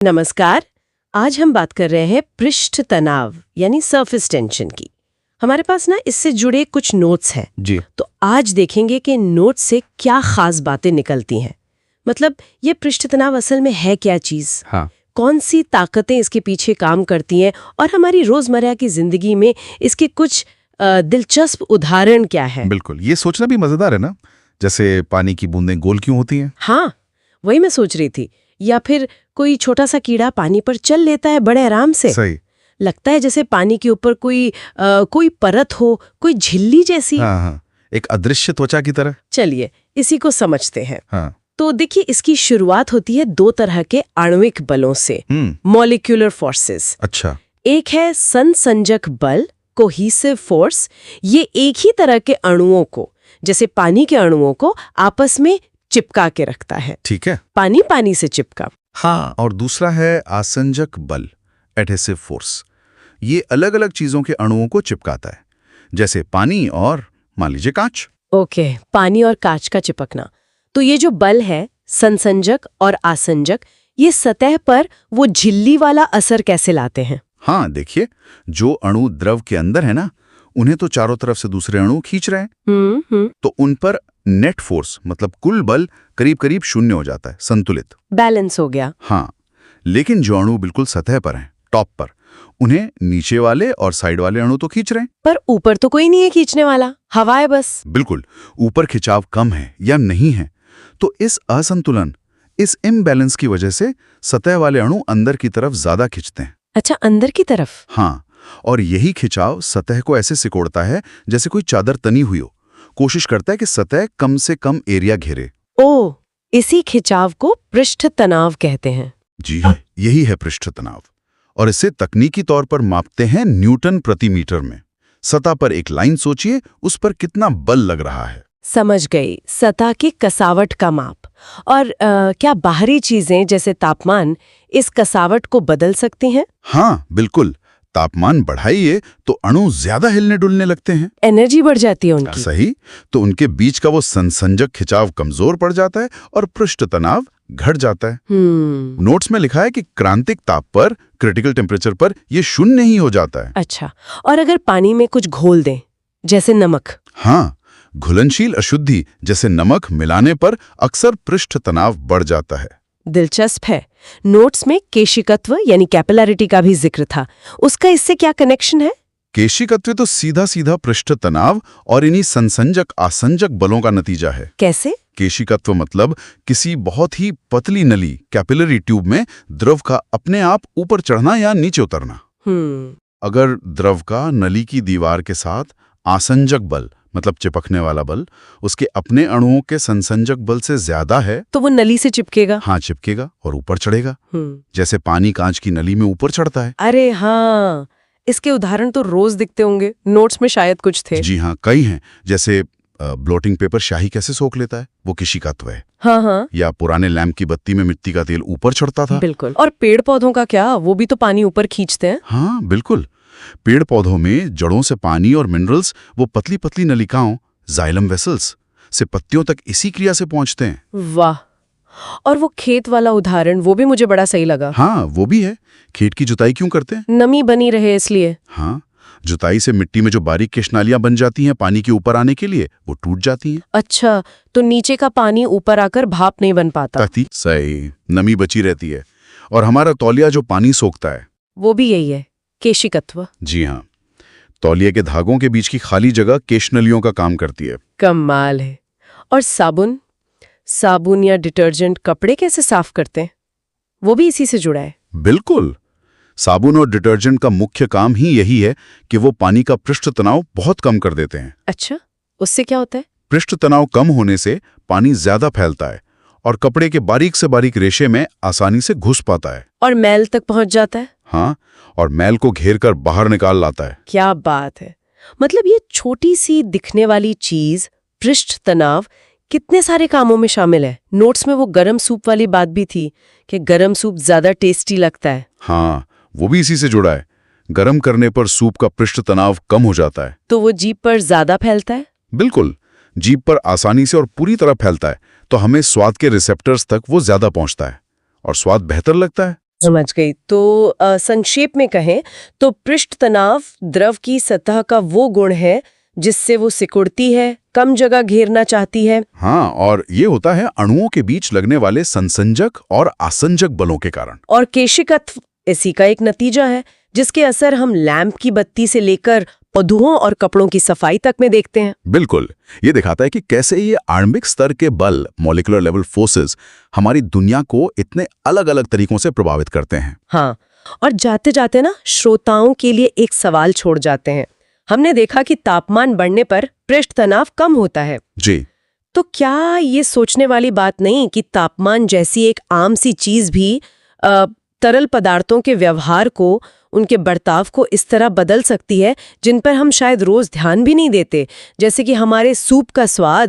नमस्कार। आज हम बात कर रहे हैं पृष्ठ तनाव यानी सरफेस टेंशन की। हमारे पास ना इससे जुड़े कुछ नोट्स हैं जी। तो आज देखेंगे कि नोट्स से क्या खास बातें निकलती हैं। मतलब ये पृष्ठ तनाव असल में है क्या चीज, हाँ। कौन सी ताकतें इसके पीछे काम करती हैं और हमारी रोजमर्रा की जिंदगी में इसके कुछ दिलचस्प उदाहरण क्या है। बिल्कुल, ये सोचना भी मजेदार है ना, जैसे पानी की बूंदें गोल क्यों होती हैं। हाँ, वही मैं सोच रही थी। या फिर कोई छोटा सा कीड़ा पानी पर चल लेता है बड़े आराम से। सही। लगता है जैसे पानी के ऊपर कोई परत हो, कोई झिल्ली जैसी। हाँ, एक अदृश्य त्वचा की तरह। चलिए इसी को समझते हैं। हाँ। तो देखिए, इसकी शुरुआत होती है दो तरह के आणविक बलों से, मॉलिक्यूलर फोर्सेस। अच्छा। एक है संसंजक बल, कोहीसिव फोर्स। ये एक ही तरह के अणुओं को, जैसे पानी के अणुओं को आपस में चिपका के रखता है। ठीक है। पानी से चिपका। हाँ। और दूसरा है आसंजक बल, एडहेसिव फोर्स। ये अलग अलग चीजों के अणुओं को चिपकाता है, जैसे पानी और मान लीजिए कांच। ओके, पानी और कांच का चिपकना। तो ये जो बल है, संसंजक और आसंजक, ये सतह पर वो झिल्ली वाला असर कैसे लाते हैं। हाँ, देखिए, जो अणु द्रव के अंदर है ना, उन्हें तो चारों तरफ से दूसरे अणु खींच रहे हैं। तो उन पर नेट फोर्स मतलब कुल बल करीब करीब शून्य हो जाता है, संतुलित, बैलेंस हो गया। हाँ। लेकिन जो अणु बिल्कुल सतह पर हैं, टॉप पर, उन्हें नीचे वाले और साइड वाले अणु तो खींच रहे हैं। पर ऊपर तो कोई नहीं है खींचने वाला, हवा है बस। बिल्कुल, ऊपर खिंचाव कम है या नहीं है। तो इस असंतुलन, इस इम्बैलेंस की वजह से सतह वाले अणु अंदर की तरफ ज्यादा खिंचते हैं। अच्छा, अंदर की तरफ। हाँ, और यही खिंचाव सतह को ऐसे सिकोड़ता है जैसे कोई चादर तनी हुई हो। कोशिश करता है कि सतह कम से कम एरिया घेरे। ओह, इसी खिंचाव को पृष्ठ तनाव कहते हैं। जी, यही है पृष्ठ तनाव। और इसे तकनीकी तौर पर मापते हैं न्यूटन प्रति मीटर में। सतह पर एक लाइन सोचिए, उस पर कितना बल लग रहा है। समझ गई, सतह की कसावट का माप। और क्या बाहरी चीजें जैसे तापमान इस कसावट को बदल सकती हैं? हाँ, बिल्कुल। तापमान बढ़ाइए तो अणु ज्यादा हिलने डुलने लगते हैं। एनर्जी बढ़ जाती है उनकी। सही। तो उनके बीच का वो संसंजक खिंचाव कमजोर पड़ जाता है और पृष्ठ तनाव घट जाता है। नोट्स में लिखा है कि क्रांतिक ताप पर, क्रिटिकल टेम्परेचर पर, ये शून्य ही हो जाता है। अच्छा, और अगर पानी में कुछ घोल दें, जैसे नमक? हाँ, घुलनशील अशुद्धि जैसे नमक मिलाने पर अक्सर पृष्ठ तनाव बढ़ जाता है। दिलचस्प है। नोट्स में केशिकत्व यानी कैपिलैरिटी का भी जिक्र था। उसका इससे क्या कनेक्शन है? केशिकत्व तो सीधा सीधा पृष्ठ तनाव और इन्हीं संसंजक आसंजक बलों का नतीजा है। कैसे? केशिकत्व मतलब किसी बहुत ही पतली नली, कैपिलरी ट्यूब में द्रव का अपने आप ऊपर चढ़ना या नीचे उतरना। अगर द्रव का नली की दीवार के साथ आसंजक बल मतलब चिपकने वाला बल उसके अपने अणुओं के संसंजक बल से ज्यादा है तो वो नली से चिपकेगा। हाँ, चिपकेगा और ऊपर चढ़ेगा, जैसे पानी कांच की नली में ऊपर चढ़ता है। अरे हाँ, इसके उदाहरण तो रोज दिखते होंगे। नोट्स में शायद कुछ थे। जी हाँ, कई हैं। जैसे ब्लोटिंग पेपर स्याही कैसे सोख लेता है, वो केशिकत्व है। हाँ। या पुराने लैंप की बत्ती में मिट्टी का तेल ऊपर चढ़ता था। बिल्कुल। और पेड़ पौधों का क्या, वो भी तो पानी ऊपर खींचते हैं। हाँ, बिल्कुल। पेड़ पौधों में जड़ों से पानी और मिनरल्स वो पतली पतली नलिकाओं, जाइलम वेसल्स से पत्तियों तक इसी क्रिया से पहुंचते हैं। वाह। और वो खेत वाला उदाहरण, वो भी मुझे बड़ा सही लगा। हाँ, वो भी है। खेत की जुताई क्यों करते हैं? नमी बनी रहे इसलिए। हाँ, जुताई से मिट्टी में जो बारीक केशनालियां बन जाती हैं पानी के ऊपर आने के लिए, वो टूट जाती हैं। अच्छा, तो नीचे का पानी ऊपर आकर भाप नहीं बन पाता। सही, नमी बची रहती है। और हमारा तौलिया जो पानी सोखता है, वो भी यही है, केशिकत्व। जी हाँ, तौलिए के धागों के बीच की खाली जगह केशनलियों का काम करती है। कमाल है। और साबुन या डिटर्जेंट कपड़े कैसे साफ करते हैं, वो भी इसी से जुड़ा है। बिल्कुल। साबुन और डिटर्जेंट का मुख्य काम ही यही है कि वो पानी का पृष्ठ तनाव बहुत कम कर देते हैं। अच्छा, उससे क्या होता है? पृष्ठ तनाव कम होने से पानी ज्यादा फैलता है और कपड़े के बारीक से बारीक रेशे में आसानी से घुस पाता है और मैल तक पहुंच जाता है। हाँ, और मैल को घेर कर बाहर निकाल लाता है। क्या बात है। मतलब ये छोटी सी दिखने वाली चीज, पृष्ठ तनाव, कितने सारे कामों में शामिल है। नोट्स में वो गरम सूप वाली बात भी थी कि गरम सूप ज्यादा टेस्टी लगता है। हाँ, वो भी इसी से जुड़ा है। गरम करने पर सूप का पृष्ठ तनाव कम हो जाता है। तो वो जीभ पर ज्यादा फैलता है। बिल्कुल, जीभ पर आसानी से और पूरी तरह फैलता है, तो हमें स्वाद के रिसेप्टर्स तक वो ज्यादा पहुंचता है और स्वाद बेहतर लगता है। समझ गई। तो संक्षेप में कहें तो पृष्ठ तनाव द्रव की सतह का वो गुण है जिससे वो सिकुड़ती है, कम जगह घेरना चाहती है। हाँ, और ये होता है अणुओं के बीच लगने वाले संसंजक और आसंजक बलों के कारण। और केशिकत्व इसी का एक नतीजा है, जिसके असर हम लैंप की बत्ती से लेकर पौधों और कपड़ों की सफाई तक में देखते हैं। बिल्कुल, ये दिखाता है कि कैसे ये आणविक स्तर के बल, मॉलिक्यूलर लेवल फोर्सेस, हमारी दुनिया को इतने अलग अलग तरीकों से प्रभावित करते हैं। हाँ, और जाते जाते ना श्रोताओं के लिए एक सवाल छोड़ जाते हैं। हमने देखा कि तापमान बढ़ने पर पृष्ठ तनाव कम होता है। जी। तो क्या ये सोचने वाली बात नहीं कि तापमान जैसी एक आम सी चीज भी तरल पदार्थों के व्यवहार को, उनके बर्ताव को इस तरह बदल सकती है जिन पर हम शायद रोज ध्यान भी नहीं देते, जैसे कि हमारे सूप का स्वाद